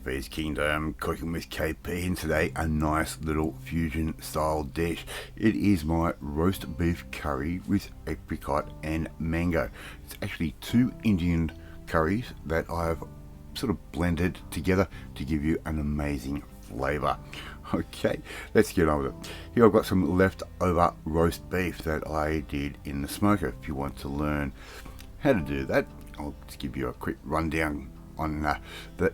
KP's Kingdom, cooking with KP, and today a nice little fusion style dish. It is my roast beef curry with apricot and mango. It's actually two Indian curries that I've sort of blended together to give you an amazing flavour. Okay, let's get on with it. Here I've got some leftover roast beef that I did in the smoker. If you want to learn how to do that, I'll just give you a quick rundown on that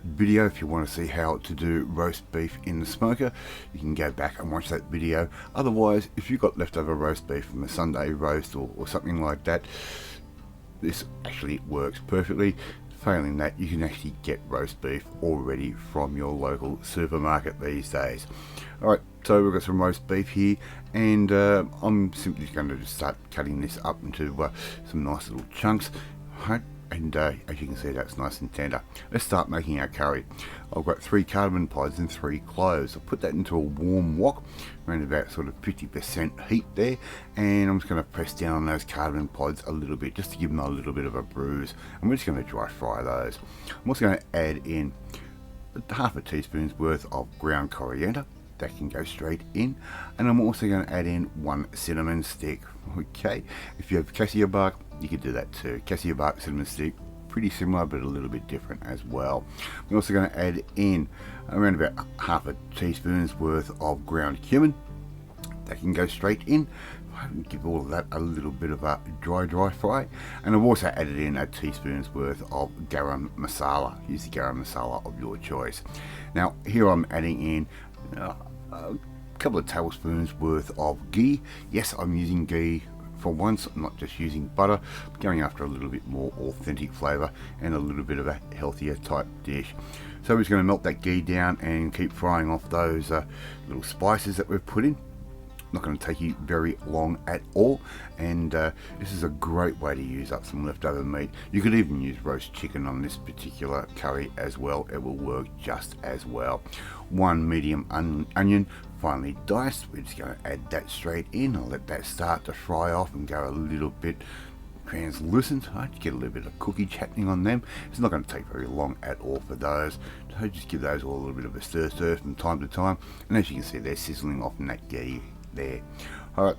video. If you want to see how to do roast beef in the smoker, you can go back and watch that video. Otherwise, if you've got leftover roast beef from a Sunday roast or something like that, this actually works perfectly. Failing that, you can actually get roast beef already from your local supermarket these days. Alright, so we've got some roast beef here, and I'm simply going to just start cutting this up into some nice little chunks. Right, and as you can see, that's nice and tender. Let's start making our curry. I've got 3 cardamom pods and 3 cloves. I'll put that into a warm wok around about sort of 50% heat there, and I'm just going to press down on those cardamom pods a little bit just to give them a little bit of a bruise, and we're just going to dry fry those. I'm also going to add in half a teaspoon's worth of ground coriander. That can go straight in, and I'm also going to add in 1 cinnamon stick. Okay, if you have cassia bark, you could do that too. Cassia bark, cinnamon stick, pretty similar but a little bit different as well. We're also going to add in around about half a teaspoon's worth of ground cumin. That can go straight in. Give all of that a little bit of a dry fry, and I've also added in a teaspoon's worth of garam masala. Use the garam masala of your choice. Now here I'm adding in a couple of tablespoons worth of ghee. Yes, I'm using ghee for once. I'm not just using butter. I'm going after a little bit more authentic flavour and a little bit of a healthier type dish. So we're just going to melt that ghee down and keep frying off those little spices that we've put in. Not going to take you very long at all, and this is a great way to use up some leftover meat. You could even use roast chicken on this particular curry as well. It will work just as well. 1 medium onion finely diced. We're just going to add that straight in. I'll let that start to fry off and go a little bit translucent. I get a little bit of cookie happening on them. It's not going to take very long at all for those. So just give those all a little bit of a stir from time to time, and as you can see, they're sizzling off in that ghee there. Alright,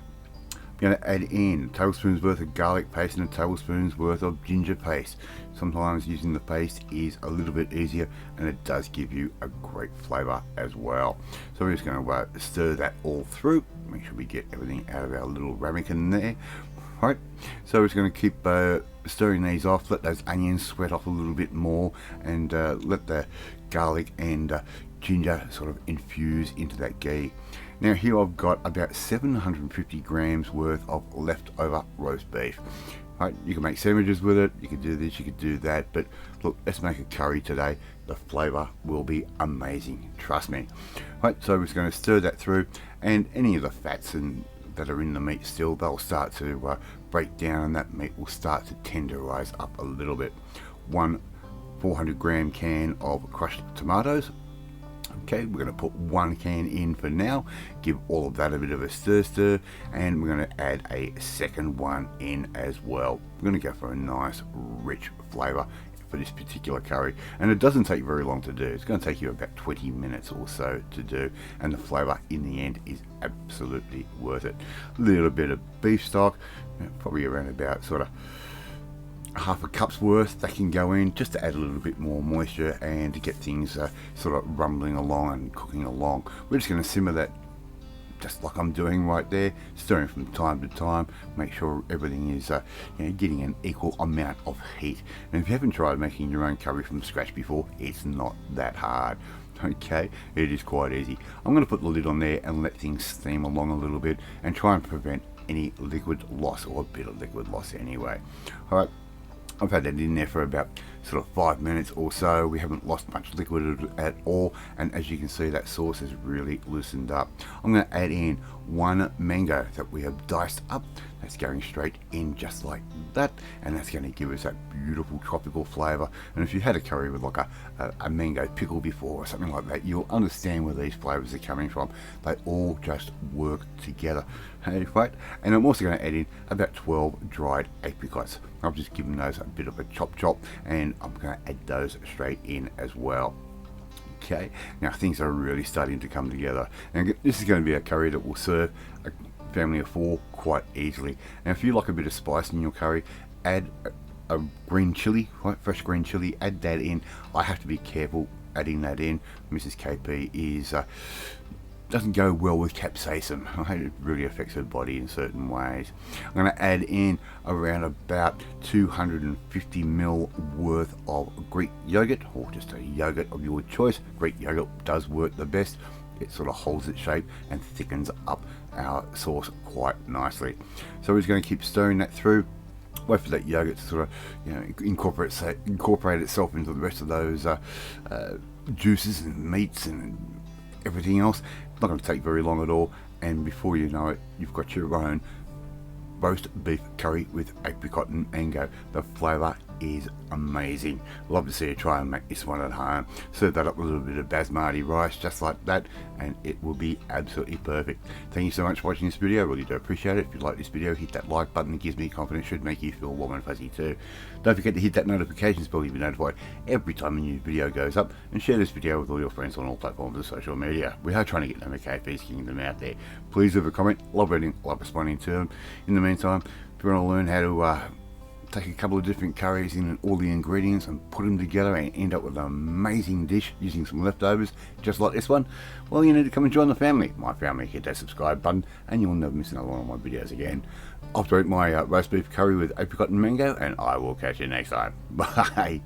I'm going to add in a tablespoon's worth of garlic paste and a tablespoon's worth of ginger paste. Sometimes using the paste is a little bit easier, and it does give you a great flavour as well. So we're just going to stir that all through. Make sure we get everything out of our little ramekin there. Right, so we're just going to keep stirring these off, let those onions sweat off a little bit more, and let the garlic and ginger sort of infuse into that ghee. Now here I've got about 750 grams worth of leftover roast beef. Right, you can make sandwiches with it, you could do this, you could do that, but look, let's make a curry today. The flavour will be amazing, trust me. Right, so we're just going to stir that through, and any of the fats that are in the meat still, they'll start to break down, and that meat will start to tenderize up a little bit. 1 400 gram can of crushed tomatoes. Okay, we're going to put 1 can in for now, give all of that a bit of a stir, and we're going to add a second one in as well. We're going to go for a nice rich flavour for this particular curry, and it doesn't take very long to do. It's going to take you about 20 minutes or so to do, and the flavour in the end is absolutely worth it. A little bit of beef stock, probably around about sort of half a cup's worth, that can go in just to add a little bit more moisture and to get things sort of rumbling along and cooking along. We're just going to simmer that just like I'm doing right there, stirring from time to time, make sure everything is getting an equal amount of heat. And if you haven't tried making your own curry from scratch before, it's not that hard. Okay, it is quite easy. I'm going to put the lid on there and let things steam along a little bit and try and prevent any liquid loss, or a bit of liquid loss anyway. Alright, I've had that in there for about sort of 5 minutes or so. We haven't lost much liquid at all, and as you can see, that sauce has really loosened up. I'm going to add in 1 mango that we have diced up. That's going straight in just like that, and that's going to give us that beautiful tropical flavour. And if you had a curry with like a mango pickle before or something like that, you'll understand where these flavours are coming from. They all just work together. Right? And I'm also going to add in about 12 dried apricots. I've just given those a bit of a chop, and I'm going to add those straight in as well. Okay, now things are really starting to come together. Now this is going to be a curry that will serve a family of 4 quite easily. Now if you like a bit of spice in your curry, add a green chili, right, fresh green chili, add that in. I have to be careful adding that in. Mrs. KP doesn't go well with capsaicin. It really affects her body in certain ways. I'm going to add in around about 250 ml worth of Greek yogurt, or just a yogurt of your choice. Greek yogurt does work the best. It sort of holds its shape and thickens up our sauce quite nicely. So we're just going to keep stirring that through. Wait for that yogurt to sort of, you know, incorporate itself into the rest of those juices and meats and everything else. It's not going to take very long at all, and before you know it, you've got your own roast beef curry with apricot and mango. The flavour is amazing. Love to see you try and make this one at home. Serve that up with a little bit of basmati rice, just like that, and it will be absolutely perfect. Thank you so much for watching this video. I really do appreciate it. If you like this video, hit that like button. It gives me confidence, should make you feel warm and fuzzy too. Don't forget to hit that notifications bell to be notified every time a new video goes up, and share this video with all your friends on all platforms of social media. We are trying to get them a KP's Kingdom out there. Please leave a comment. Love reading, love responding to them. In the meantime, if you want to learn how to take a couple of different curries in all the ingredients and put them together and end up with an amazing dish using some leftovers just like this one, well, you need to come and join the family. My family, hit that subscribe button and you'll never miss another one of my videos again. I'll eat my roast beef curry with apricot and mango, and I will catch you next time. Bye.